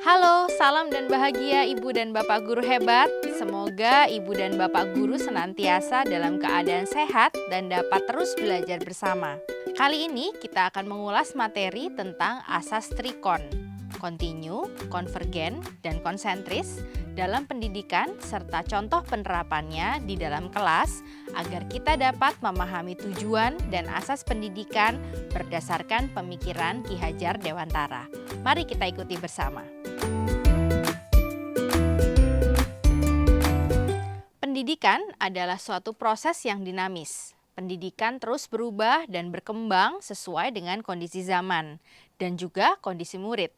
Halo, salam dan bahagia Ibu dan Bapak Guru hebat. Semoga Ibu dan Bapak Guru senantiasa dalam keadaan sehat dan dapat terus belajar bersama. Kali ini kita akan mengulas materi tentang asas trikon, kontinu, konvergen, dan konsentris dalam pendidikan serta contoh penerapannya di dalam kelas agar kita dapat memahami tujuan dan asas pendidikan berdasarkan pemikiran Ki Hajar Dewantara. Mari kita ikuti bersama. Pendidikan adalah suatu proses yang dinamis. Pendidikan terus berubah dan berkembang sesuai dengan kondisi zaman dan juga kondisi murid.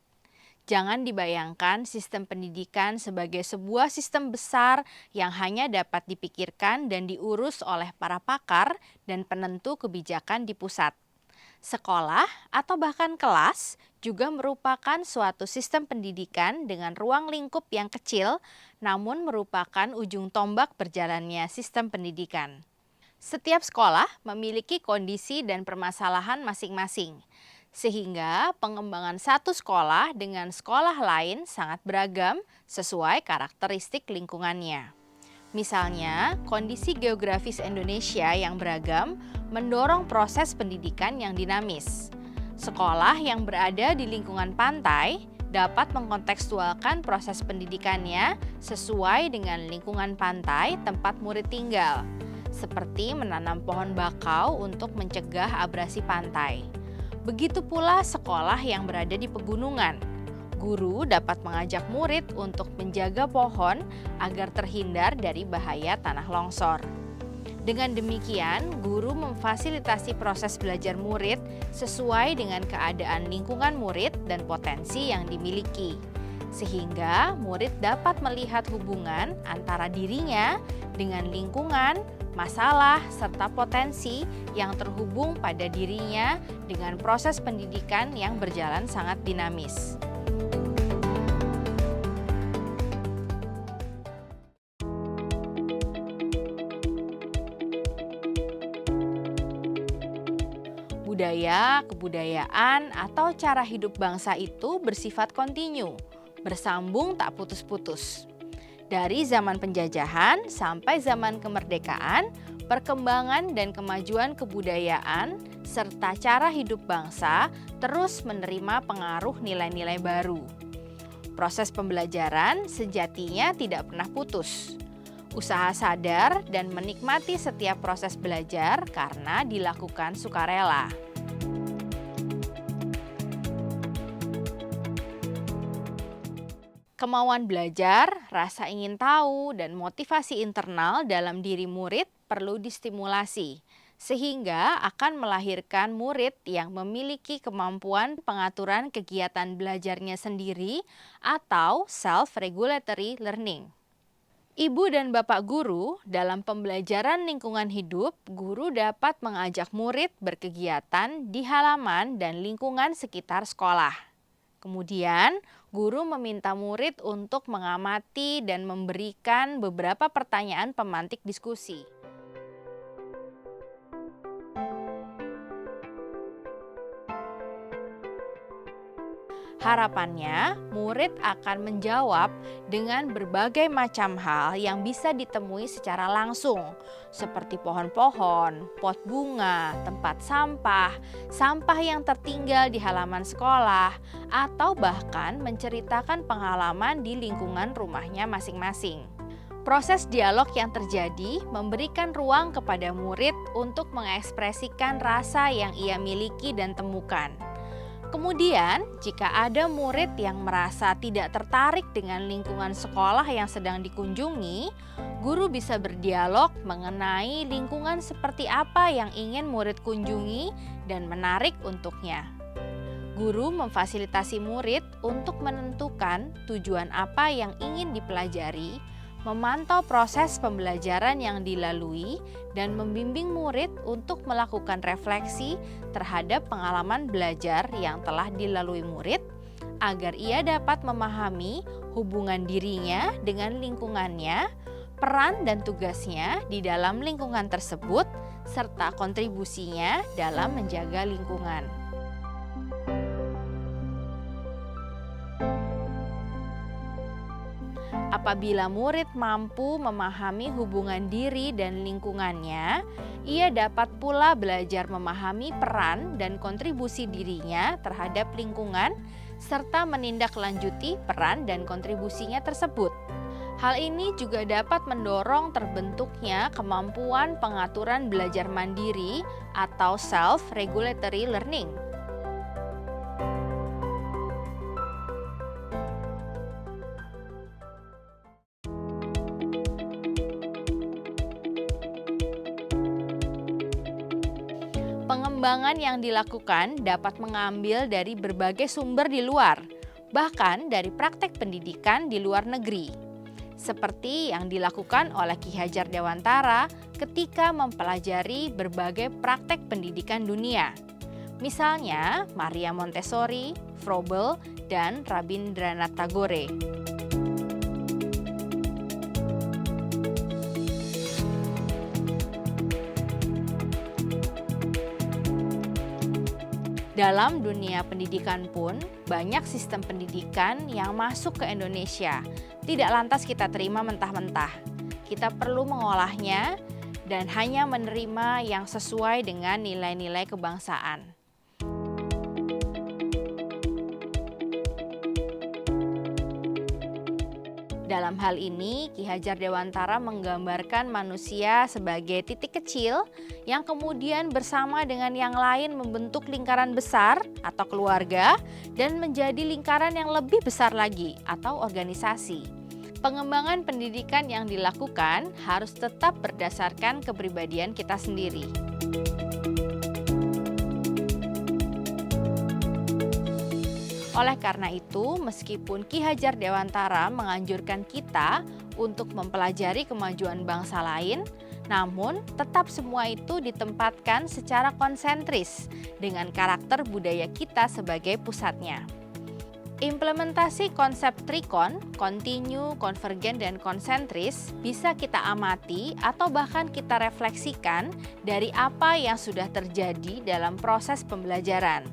Jangan dibayangkan sistem pendidikan sebagai sebuah sistem besar yang hanya dapat dipikirkan dan diurus oleh para pakar dan penentu kebijakan di pusat. Sekolah atau bahkan kelas juga merupakan suatu sistem pendidikan dengan ruang lingkup yang kecil, namun merupakan ujung tombak berjalannya sistem pendidikan. Setiap sekolah memiliki kondisi dan permasalahan masing-masing, sehingga pengembangan satu sekolah dengan sekolah lain sangat beragam sesuai karakteristik lingkungannya. Misalnya, kondisi geografis Indonesia yang beragam mendorong proses pendidikan yang dinamis. Sekolah yang berada di lingkungan pantai dapat mengkontekstualkan proses pendidikannya sesuai dengan lingkungan pantai tempat murid tinggal, seperti menanam pohon bakau untuk mencegah abrasi pantai. Begitu pula sekolah yang berada di pegunungan. Guru dapat mengajak murid untuk menjaga pohon agar terhindar dari bahaya tanah longsor. Dengan demikian, guru memfasilitasi proses belajar murid sesuai dengan keadaan lingkungan murid dan potensi yang dimiliki, sehingga murid dapat melihat hubungan antara dirinya dengan lingkungan, masalah, serta potensi yang terhubung pada dirinya dengan proses pendidikan yang berjalan sangat dinamis. Budaya, kebudayaan, atau cara hidup bangsa itu bersifat kontinu, bersambung tak putus-putus. Dari zaman penjajahan sampai zaman kemerdekaan, perkembangan dan kemajuan kebudayaan serta cara hidup bangsa terus menerima pengaruh nilai-nilai baru. Proses pembelajaran sejatinya tidak pernah putus. Usaha sadar dan menikmati setiap proses belajar karena dilakukan sukarela. Kemauan belajar, rasa ingin tahu, dan motivasi internal dalam diri murid perlu distimulasi, sehingga akan melahirkan murid yang memiliki kemampuan pengaturan kegiatan belajarnya sendiri atau self-regulatory learning. Ibu dan Bapak guru, dalam pembelajaran lingkungan hidup, guru dapat mengajak murid berkegiatan di halaman dan lingkungan sekitar sekolah. Kemudian, guru meminta murid untuk mengamati dan memberikan beberapa pertanyaan pemantik diskusi. Harapannya, murid akan menjawab dengan berbagai macam hal yang bisa ditemui secara langsung, seperti pohon-pohon, pot bunga, tempat sampah, sampah yang tertinggal di halaman sekolah, atau bahkan menceritakan pengalaman di lingkungan rumahnya masing-masing. Proses dialog yang terjadi memberikan ruang kepada murid untuk mengekspresikan rasa yang ia miliki dan temukan. Kemudian, jika ada murid yang merasa tidak tertarik dengan lingkungan sekolah yang sedang dikunjungi, guru bisa berdialog mengenai lingkungan seperti apa yang ingin murid kunjungi dan menarik untuknya. Guru memfasilitasi murid untuk menentukan tujuan apa yang ingin dipelajari, memantau proses pembelajaran yang dilalui, dan membimbing murid untuk melakukan refleksi terhadap pengalaman belajar yang telah dilalui murid, agar ia dapat memahami hubungan dirinya dengan lingkungannya, peran dan tugasnya di dalam lingkungan tersebut, serta kontribusinya dalam menjaga lingkungan. Apabila murid mampu memahami hubungan diri dan lingkungannya, ia dapat pula belajar memahami peran dan kontribusi dirinya terhadap lingkungan, serta menindaklanjuti peran dan kontribusinya tersebut. Hal ini juga dapat mendorong terbentuknya kemampuan pengaturan belajar mandiri atau self-regulatory learning. Pengembangan yang dilakukan dapat mengambil dari berbagai sumber di luar, bahkan dari praktek pendidikan di luar negeri. Seperti yang dilakukan oleh Ki Hajar Dewantara ketika mempelajari berbagai praktek pendidikan dunia. Misalnya Maria Montessori, Froebel, dan Rabindranath Tagore. Dalam dunia pendidikan pun, banyak sistem pendidikan yang masuk ke Indonesia tidak lantas kita terima mentah-mentah. Kita perlu mengolahnya dan hanya menerima yang sesuai dengan nilai-nilai kebangsaan. Dalam hal ini, Ki Hajar Dewantara menggambarkan manusia sebagai titik kecil yang kemudian bersama dengan yang lain membentuk lingkaran besar atau keluarga dan menjadi lingkaran yang lebih besar lagi atau organisasi. Pengembangan pendidikan yang dilakukan harus tetap berdasarkan kepribadian kita sendiri. Oleh karena itu, meskipun Ki Hajar Dewantara menganjurkan kita untuk mempelajari kemajuan bangsa lain, namun tetap semua itu ditempatkan secara konsentris dengan karakter budaya kita sebagai pusatnya. Implementasi konsep trikon, kontinu, konvergen, dan konsentris bisa kita amati atau bahkan kita refleksikan dari apa yang sudah terjadi dalam proses pembelajaran.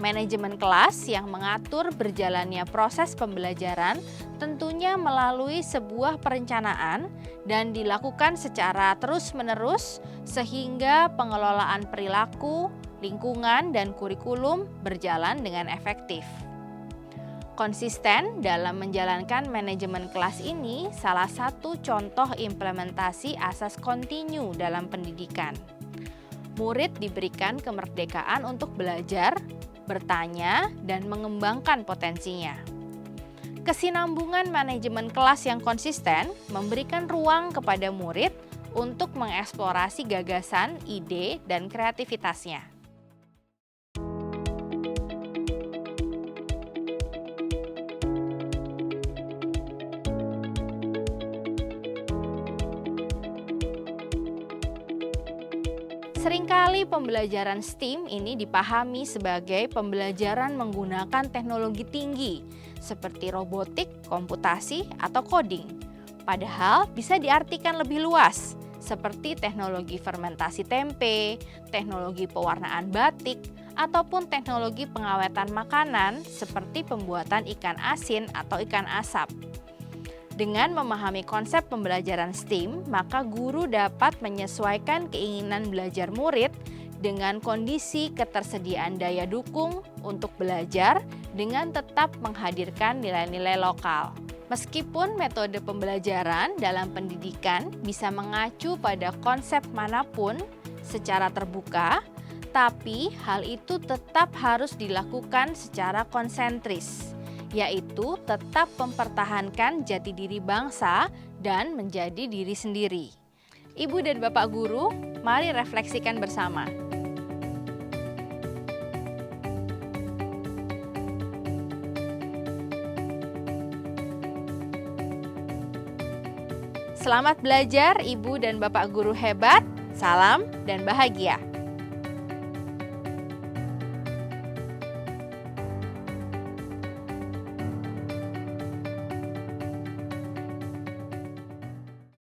Manajemen kelas yang mengatur berjalannya proses pembelajaran tentunya melalui sebuah perencanaan dan dilakukan secara terus-menerus sehingga pengelolaan perilaku, lingkungan, dan kurikulum berjalan dengan efektif. Konsisten dalam menjalankan manajemen kelas ini salah satu contoh implementasi asas kontinu dalam pendidikan. Murid diberikan kemerdekaan untuk belajar, bertanya, dan mengembangkan potensinya. Kesinambungan manajemen kelas yang konsisten memberikan ruang kepada murid untuk mengeksplorasi gagasan, ide, dan kreativitasnya. Seringkali pembelajaran STEAM ini dipahami sebagai pembelajaran menggunakan teknologi tinggi seperti robotik, komputasi, atau coding. Padahal bisa diartikan lebih luas seperti teknologi fermentasi tempe, teknologi pewarnaan batik, ataupun teknologi pengawetan makanan seperti pembuatan ikan asin atau ikan asap. Dengan memahami konsep pembelajaran STEAM, maka guru dapat menyesuaikan keinginan belajar murid dengan kondisi ketersediaan daya dukung untuk belajar dengan tetap menghadirkan nilai-nilai lokal. Meskipun metode pembelajaran dalam pendidikan bisa mengacu pada konsep manapun secara terbuka, tapi hal itu tetap harus dilakukan secara konsentris, yaitu tetap mempertahankan jati diri bangsa dan menjadi diri sendiri. Ibu dan Bapak Guru, mari refleksikan bersama. Selamat belajar Ibu dan Bapak Guru hebat, salam dan bahagia.